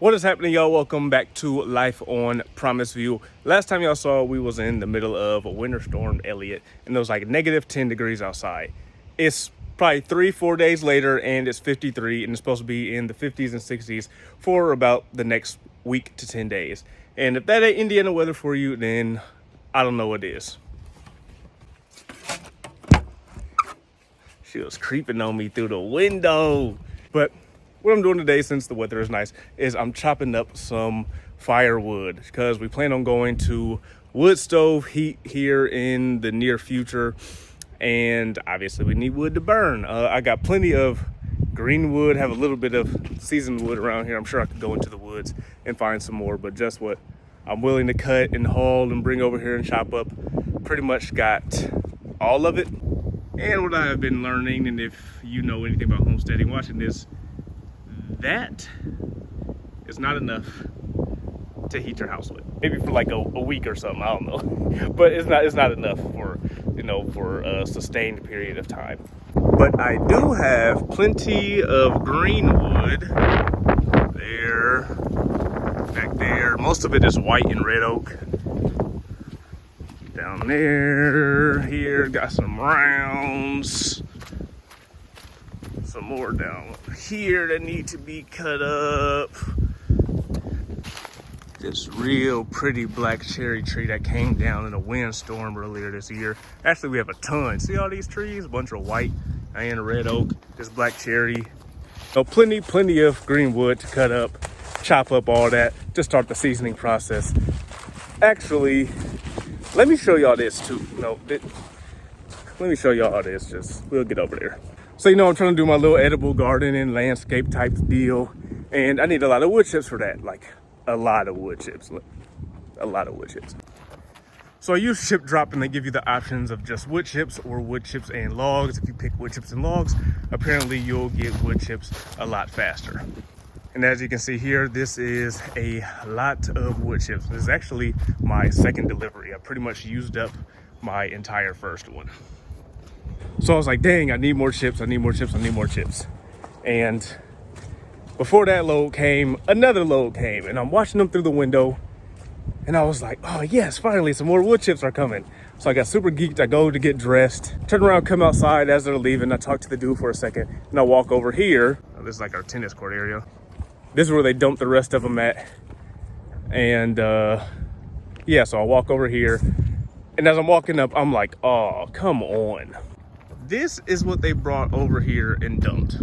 What is happening, y'all? Welcome back to Life on Promise View. Last time y'all saw, we was in the middle of a winter storm Elliott, and there was like negative 10 degrees outside. It's probably 3-4 days later, and it's 53, and it's supposed to be in the 50s and 60s for about the next week to 10 days. And if that ain't Indiana weather for you, then I don't know what is. She was creeping on me through the window. But what I'm doing today, since the weather is nice, is I'm chopping up some firewood because we plan on going to wood stove heat here in the near future. And obviously we need wood to burn. I got plenty of green wood, have a little bit of seasoned wood around here. I'm sure I could go into the woods and find some more, but just what I'm willing to cut and haul and bring over here and chop up, pretty much got all of it. And what I have been learning, and if you know anything about homesteading, watching this, that is not enough to heat your house with. Maybe for like a week or something, I don't know. But it's not enough for, for a sustained period of time. But I do have plenty of green wood there, back there. Most of it is white and red oak. Down there, here, got some rounds. Some more down here that need to be cut up. This real pretty black cherry tree that came down in a windstorm earlier this year. Actually, we have a ton. See all these trees? A bunch of white and red oak. This black cherry. So plenty of green wood to cut up, chop up all that to start the seasoning process. Actually, let me show y'all this too. Let me show y'all this. We'll get over there. So, I'm trying to do my little edible garden and landscape type deal. And I need a lot of wood chips for that. Like a lot of wood chips. So I use Chip Drop, and they give you the options of just wood chips or wood chips and logs. If you pick wood chips and logs, apparently you'll get wood chips a lot faster. And as you can see here, this is a lot of wood chips. This is actually my second delivery. I pretty much used up my entire first one. So I was like, dang, I need more chips. And before that load came, another load came, and I'm watching them through the window, and I was like, oh yes, finally some more wood chips are coming. So I got super geeked. I go to get dressed, turn around, come outside as they're leaving. I talk to the dude for a second, and I walk over here. This is like our tennis court area. This is where they dump the rest of them at. And yeah, so I walk over here, and as I'm walking up, I'm like, oh, come on. This is what they brought over here and dumped.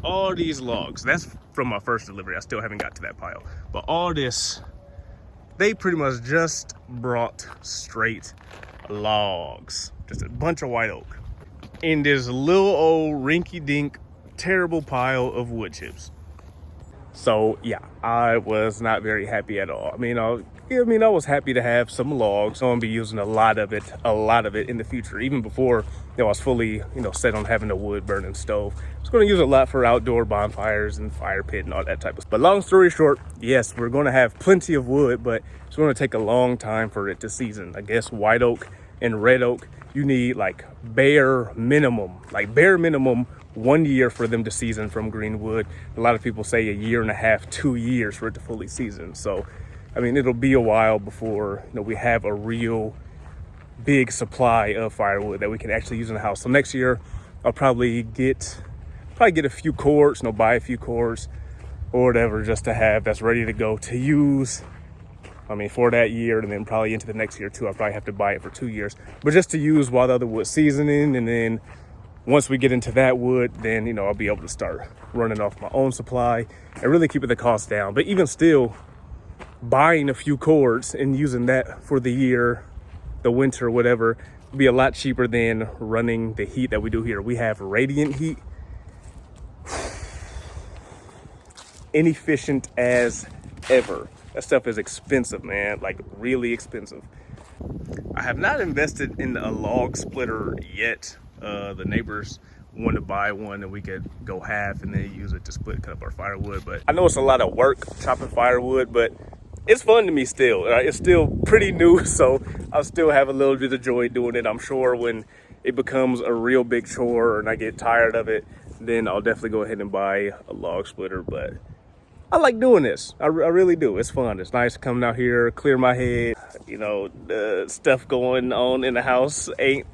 All these logs. That's from my first delivery. I still haven't got to that pile. But all this, they pretty much just brought straight logs. Just a bunch of white oak. In this little old rinky-dink, terrible pile of wood chips. So yeah, I was not very happy at all. I was happy to have some logs. So I'm gonna be using a lot of it in the future. Even before, I was fully, set on having a wood burning stove. I was gonna use a lot for outdoor bonfires and fire pit and all that type of stuff. But long story short, yes, we're gonna have plenty of wood, but it's gonna take a long time for it to season. I guess white oak and red oak, you need like bare minimum 1 year for them to season from green wood. A lot of people say 1.5 years, 2 years for it to fully season. So, it'll be a while before we have a real big supply of firewood that we can actually use in the house. So next year, I'll probably get a few cords, buy a few cords or whatever, just to have that's ready to go to use. For that year, and then probably into the next year too. I'll probably have to buy it for 2 years, but just to use while the other wood's seasoning, and then once we get into that wood, then, I'll be able to start running off my own supply and really keeping the cost down. But even still, buying a few cords and using that for the year, the winter, whatever, will be a lot cheaper than running the heat that we do here. We have radiant heat. Inefficient as ever. That stuff is expensive, man, like really expensive. I have not invested in a log splitter yet. The neighbors want to buy one, and we could go half and then use it to cut up our firewood. But I know it's a lot of work chopping firewood, but it's fun to me still. It's still pretty new, so I'll still have a little bit of joy doing it. I'm sure when it becomes a real big chore and I get tired of it, then I'll definitely go ahead and buy a log splitter. But I like doing this. I really do. It's fun. It's nice coming out here, clear my head. You know, the stuff going on in the house ain't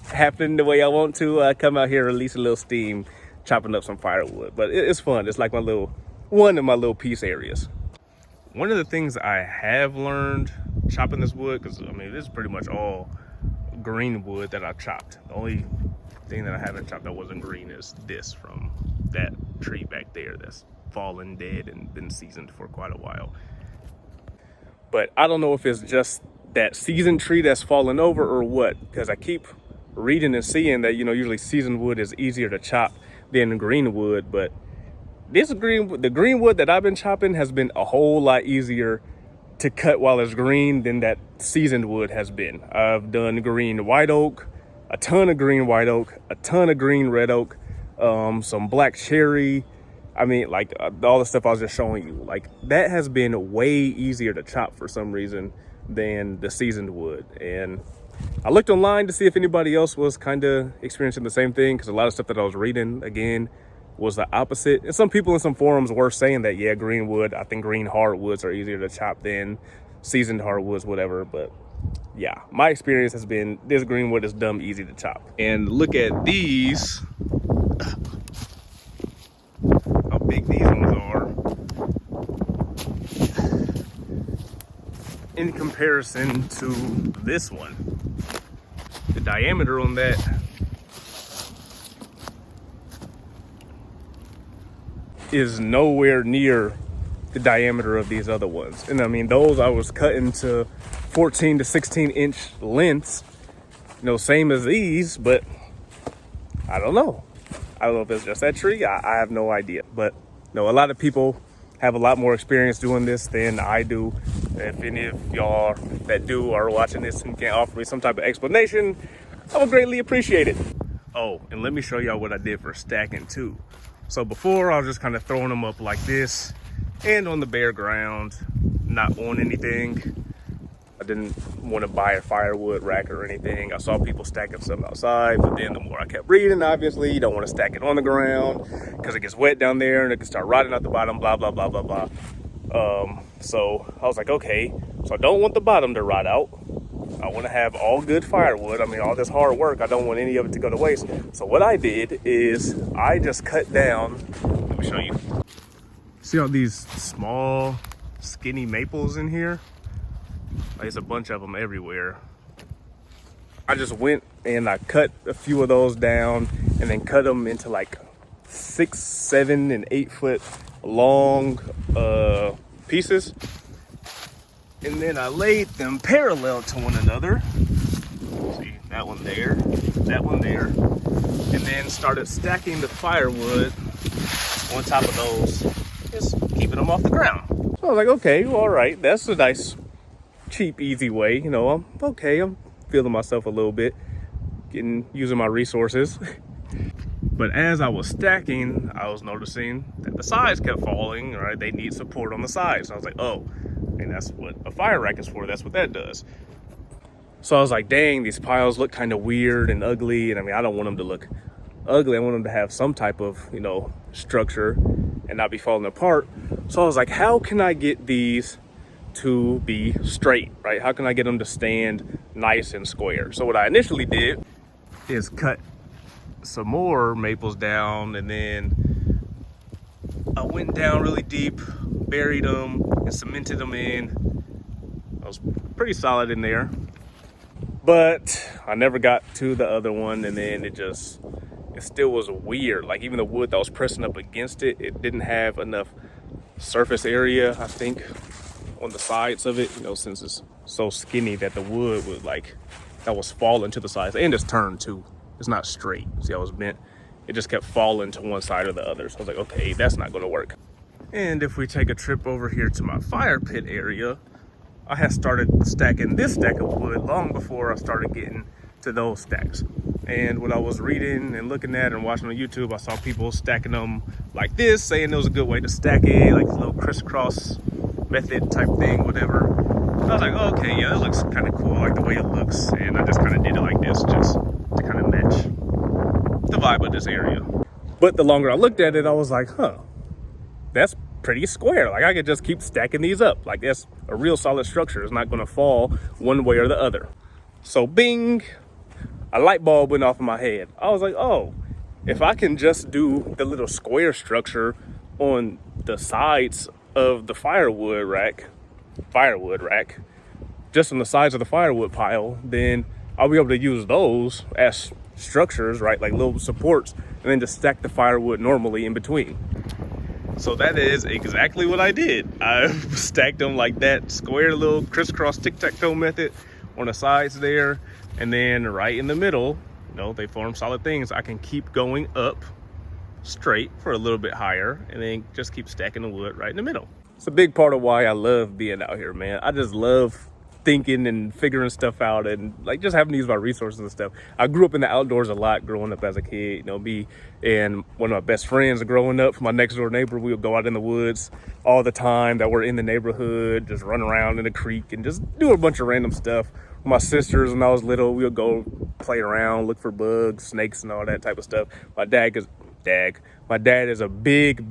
happening the way I want to. I come out here, release a little steam, chopping up some firewood. But it's fun. It's like one of my little peace areas. One of the things I have learned chopping this wood, because I mean, this is pretty much all green wood that I've chopped. The only thing that I haven't chopped that wasn't green is this from that tree back there that's fallen dead and been seasoned for quite a while. But I don't know if it's just that seasoned tree that's fallen over or what, because I keep reading and seeing that, you know, usually seasoned wood is easier to chop than green wood, but the green wood that I've been chopping has been a whole lot easier to cut while it's green than that seasoned wood has been. I've done green white oak, a ton of green white oak, a ton of green red oak, some black cherry. I mean, like all the stuff I was just showing you, like that has been way easier to chop for some reason than the seasoned wood. And I looked online to see if anybody else was kind of experiencing the same thing, because a lot of stuff that I was reading, again, was the opposite. And some people in some forums were saying that, yeah, green wood, I think green hardwoods are easier to chop than seasoned hardwoods, whatever. But yeah, my experience has been this green wood is dumb easy to chop. And look at these, how big these ones are in comparison to this one. The diameter on that is nowhere near the diameter of these other ones. And I mean, those I was cutting to 14 to 16 inch lengths, you know, same as these, but I don't know. I don't know if it's just that tree. I have no idea. But no, a lot of people have a lot more experience doing this than I do. If any of y'all that do are watching this and can offer me some type of explanation, I would greatly appreciate it. Oh, and let me show y'all what I did for stacking too. So before, I was just kind of throwing them up like this and on the bare ground, not on anything. I didn't want to buy a firewood rack or anything. I saw people stacking stuff outside, but then the more I kept reading, obviously, you don't want to stack it on the ground because it gets wet down there and it can start rotting out the bottom, blah, blah, blah, blah, blah. So I was like, okay, so I don't want the bottom to rot out. I want to have all good firewood. I mean, all this hard work, I don't want any of it to go to waste. So what I did is I just cut down, let me show you. See all these small, skinny maples in here? There's a bunch of them everywhere. I just went and I cut a few of those down and then cut them into like 6, 7, and 8 foot long pieces. And then I laid them parallel to one another. See, that one there, and then started stacking the firewood on top of those, just keeping them off the ground. So I was like, okay, well, all right, that's a nice, cheap, easy way. You know, I'm feeling myself a little bit, using my resources. But as I was stacking, I was noticing that the sides kept falling, right? They need support on the sides. So I was like, oh, and that's what a fire rack is for. That's what that does. So I was like, dang, these piles look kind of weird and ugly. And I mean, I don't want them to look ugly. I want them to have some type of, you know, structure and not be falling apart. So I was like, how can I get these to be straight, right? How can I get them to stand nice and square? So what I initially did is cut some more maples down, and then I went down really deep, buried them and cemented them in. I was pretty solid in there, but I never got to the other one, and then it still was weird. Like even the wood that was pressing up against it, it didn't have enough surface area, I think, on the sides of it, you know, since it's so skinny that the wood was like, that was falling to the sides, and it's turned too. It's not straight. See how it was bent? It just kept falling to one side or the other. So I was like, okay, that's not gonna work. And if we take a trip over here to my fire pit area, I had started stacking this stack of wood long before I started getting to those stacks. And what I was reading and looking at and watching on YouTube, I saw people stacking them like this, saying it was a good way to stack it, like a little crisscross method type thing, whatever. I was like, oh, okay, yeah, that looks kind of cool, like the way it looks. And I just kind of did it like this, just to kind of match the vibe of this area. But the longer I looked at it, I was like, huh, that's pretty square. Like I could just keep stacking these up. Like that's a real solid structure. It's not gonna fall one way or the other. So bing, a light bulb went off in my head. I was like, oh, if I can just do the little square structure on the sides of the firewood rack, just on the sides of the firewood pile, then I'll be able to use those as structures, right? Like little supports, and then just stack the firewood normally in between. So that is exactly what I did. I stacked them like that, square little crisscross tic-tac-toe method on the sides there, and then right in the middle, you know, they form solid things. I can keep going up straight for a little bit higher, and then just keep stacking the wood right in the middle. It's a big part of why I love being out here, man. I just love thinking and figuring stuff out, and like just having to use my resources and stuff. I grew up in the outdoors a lot growing up as a kid. You know, me and one of my best friends growing up, my next door neighbor, we would go out in the woods all the time that were in the neighborhood, just run around in the creek and just do a bunch of random stuff. My sisters, when I was little, we would go play around, look for bugs, snakes, and all that type of stuff. My dad is a big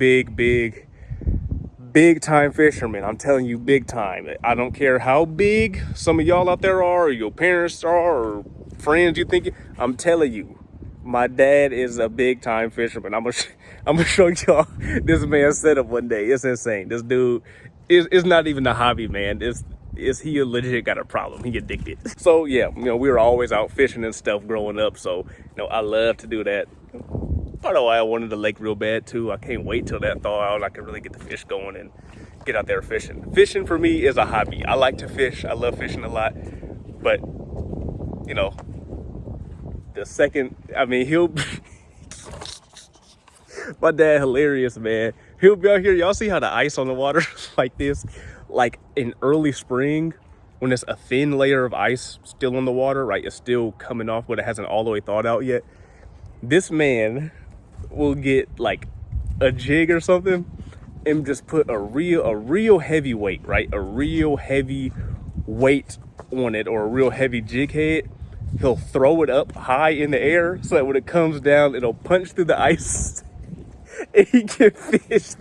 time fisherman. I'm telling you, big time. I don't care how big some of y'all out there are, or your parents are, or friends you think. I'm telling you, my dad is a big time fisherman. I'm gonna show y'all this man's setup one day. It's insane. This dude is not even a hobby, man. He legit got a problem. He addicted. So yeah, you know, we were always out fishing and stuff growing up. So, you know, I love to do that. Part of why I wanted the lake real bad too. I can't wait till that thaw out. I can really get the fish going and get out there fishing. Fishing for me is a hobby. I like to fish. I love fishing a lot. But, you know, the second, I mean, my dad hilarious, man. He'll be out here. Y'all see how the ice on the water like this? Like in early spring, when there's a thin layer of ice still on the water, right? It's still coming off, but it hasn't all the way thawed out yet. This man will get like a jig or something and just put a real heavy weight, right? A real heavy weight on it, or a real heavy jig head. He'll throw it up high in the air so that when it comes down, it'll punch through the ice and he can fish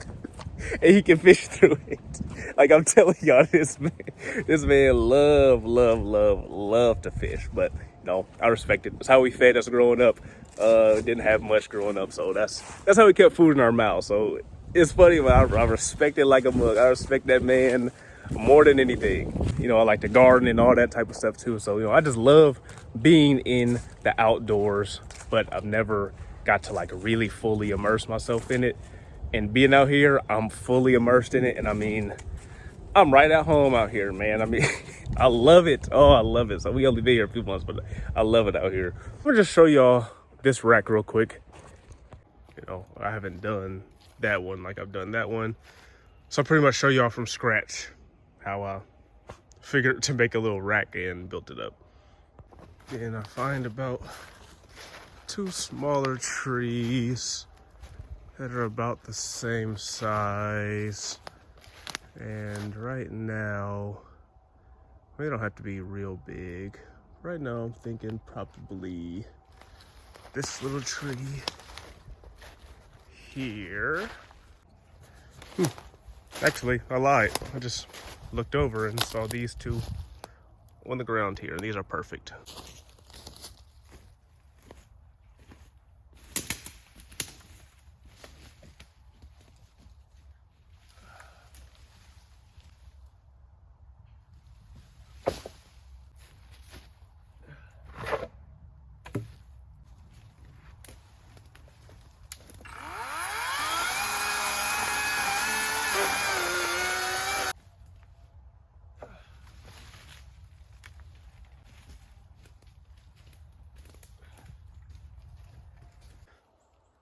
through it. Like I'm telling y'all, this man love to fish. But you know, I respect it. It's how we fed us growing up. Didn't have much growing up, so that's how we kept food in our mouth. So it's funny, but I respect it like a mug. I respect that man more than anything. You know, I like to garden and all that type of stuff too. So, you know, I just love being in the outdoors, but I've never got to like really fully immerse myself in it. And being out here, I'm fully immersed in it. And I mean, I'm right at home out here, man. I mean, I love it. Oh, I love it. So we only been here a few months, but I love it out here. I'm gonna just show y'all this rack real quick. You know, I haven't done that one like I've done that one. So I'll pretty much show y'all from scratch how I figured to make a little rack and built it up. And I find about 2 smaller trees that are about the same size. And right now, they don't have to be real big. Right now I'm thinking probably this little tree here. Actually, I lied. I just looked over and saw these 2 on the ground here. These are perfect.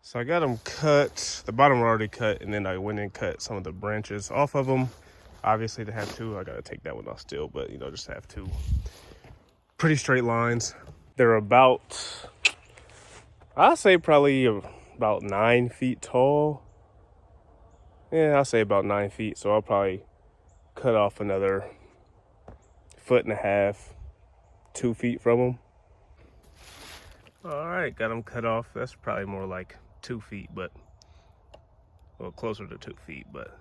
So I got them cut, the bottom were already cut, and then I went and cut some of the branches off of them. Obviously to have 2, I gotta take that one off still, but you know, just have 2 pretty straight lines. They're about, I'll say probably about 9 feet tall. Yeah, I'll say about 9 feet. So I'll probably cut off another 1.5 feet, 2 feet from them. All right, got them cut off. That's probably more like 2 feet, but well, closer to 2 feet, but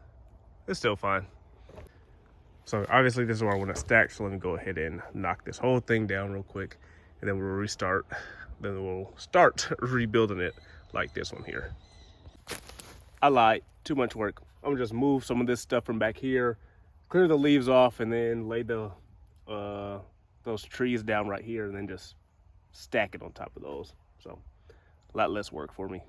it's still fine. So obviously this is where I want to stack. So let me go ahead and knock this whole thing down real quick, and then we'll restart. Then we'll start rebuilding it like this one here. I lied, too much work. I'm gonna just move some of this stuff from back here, clear the leaves off, and then lay the those trees down right here, and then just stack it on top of those. So a lot less work for me.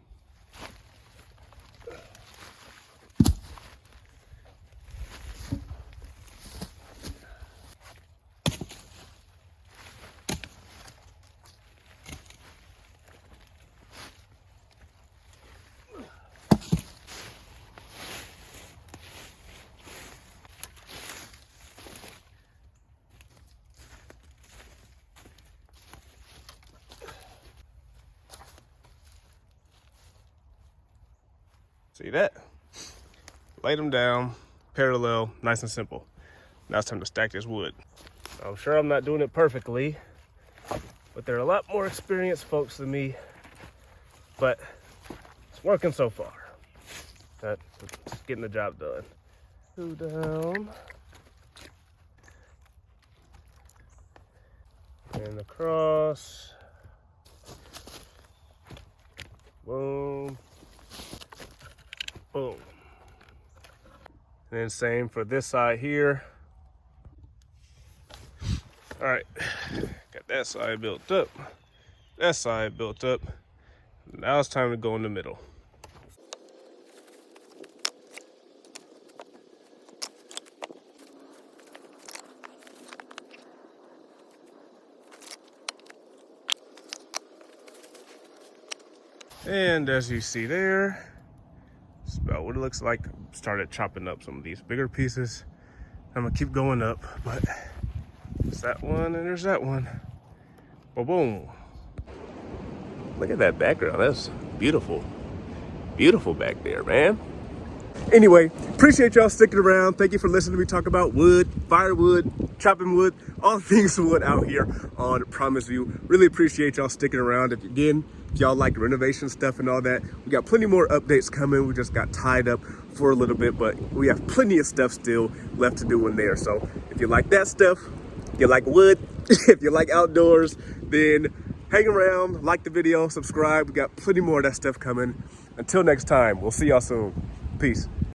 See that? Lay them down, parallel, nice and simple. Now it's time to stack this wood. I'm sure I'm not doing it perfectly, but there are a lot more experienced folks than me, but it's working so far. That's getting the job done. Go down. And across. Boom. Boom. And then same for this side here. All right, got that side built up. That side built up. Now it's time to go in the middle. And as you see there, it's about what it looks like. Started chopping up some of these bigger pieces. I'm gonna keep going up, but there's that one and there's that one. Boom, boom. Look at that background. That's beautiful. Beautiful back there, man. Anyway, appreciate y'all sticking around. Thank you for listening to me talk about wood, firewood, chopping wood, all things wood out here on Promise View. Really appreciate y'all sticking around. If y'all like renovation stuff and all that, we got plenty more updates coming. We just got tied up for a little bit, but we have plenty of stuff still left to do in there. So if you like that stuff, if you like wood, if you like outdoors, then hang around, like the video, subscribe. We got plenty more of that stuff coming. Until next time, we'll see y'all soon. Peace.